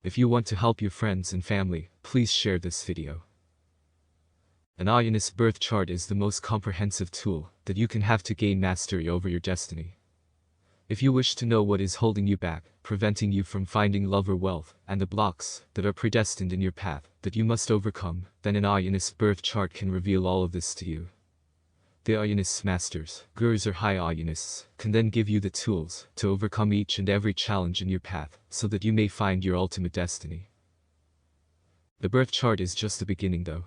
If you want to help your friends and family, please share this video. An Aaiyyanist birth chart is the most comprehensive tool that you can have to gain mastery over your destiny. If you wish to know what is holding you back, preventing you from finding love or wealth, and the blocks that are predestined in your path that you must overcome, then an Aaiyyanist birth chart can reveal all of this to you. The Aaiyyanist Masters, gurus or high Aaiyanists, can then give you the tools to overcome each and every challenge in your path so that you may find your ultimate destiny. The birth chart is just the beginning though.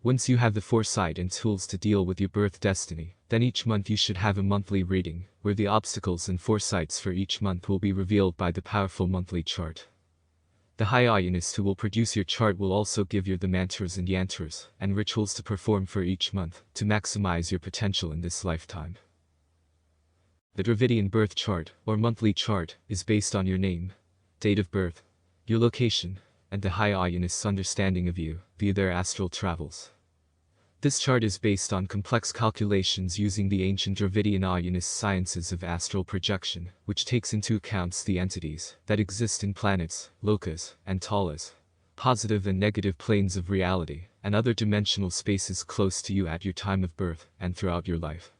Once you have the foresight and tools to deal with your birth destiny, then each month you should have a monthly reading, where the obstacles and foresights for each month will be revealed by the powerful monthly chart. The high Aaiyyanist who will produce your chart will also give you the mantras and yantras and rituals to perform for each month to maximize your potential in this lifetime. The Dravidian birth chart, or monthly chart, is based on your name, date of birth, your location, and the high Aayyanist's understanding of you via their astral travels. This chart is based on complex calculations using the ancient Dravidian Aaiyyanist sciences of astral projection, which takes into account the entities that exist in planets, lokas, and talas, positive and negative planes of reality, and other dimensional spaces close to you at your time of birth and throughout your life.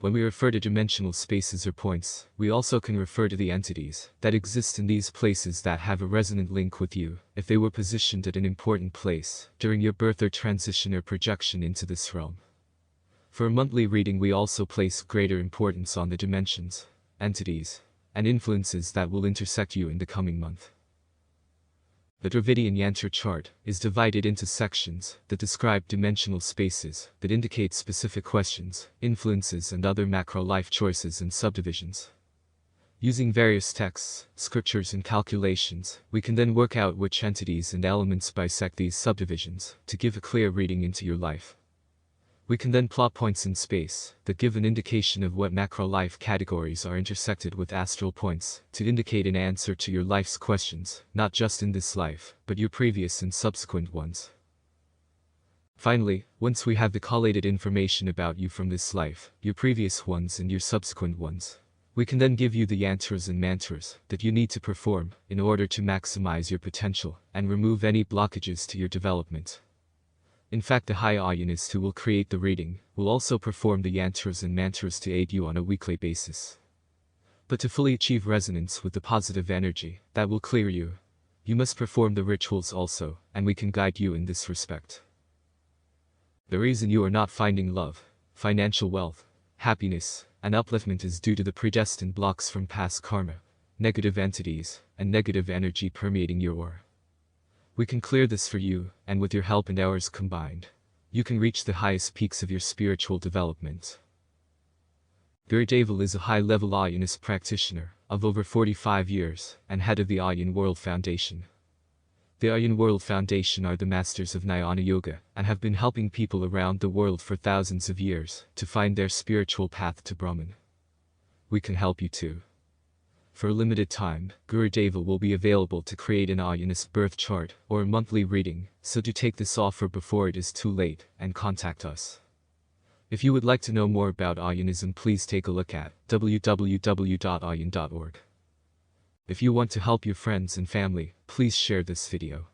When we refer to dimensional spaces or points, we also can refer to the entities that exist in these places that have a resonant link with you, if they were positioned at an important place during your birth or transition or projection into this realm. For a monthly reading, we also place greater importance on the dimensions, entities, and influences that will intersect you in the coming month. The Dravidian Yantra chart is divided into sections that describe dimensional spaces that indicate specific questions, influences, and other macro life choices and subdivisions. Using various texts, scriptures, and calculations, we can then work out which entities and elements bisect these subdivisions to give a clear reading into your life. We can then plot points in space that give an indication of what macro life categories are intersected with astral points to indicate an answer to your life's questions, not just in this life, but your previous and subsequent ones. Finally, once we have the collated information about you from this life, your previous ones and your subsequent ones, we can then give you the yantras and mantras that you need to perform in order to maximize your potential and remove any blockages to your development. In fact, the high Aaiyyanist who will create the reading will also perform the yantras and mantras to aid you on a weekly basis. But to fully achieve resonance with the positive energy that will clear you, you must perform the rituals also, and we can guide you in this respect. The reason you are not finding love, financial wealth, happiness, and upliftment is due to the predestined blocks from past karma, negative entities, and negative energy permeating your aura. We can clear this for you, and with your help and ours combined, you can reach the highest peaks of your spiritual development. Gurudeva is a high-level Aaiyyanist practitioner of over 45 years and head of the Aaiyyan World Foundation. The Aaiyyan World Foundation are the masters of Jnana Yoga and have been helping people around the world for thousands of years to find their spiritual path to Brahman. We can help you too. For a limited time, Gurudeva will be available to create an Aaiyyanist birth chart or a monthly reading, so do take this offer before it is too late and contact us. If you would like to know more about Aayyanism, please take a look at www.aayyan.org. If you want to help your friends and family, please share this video.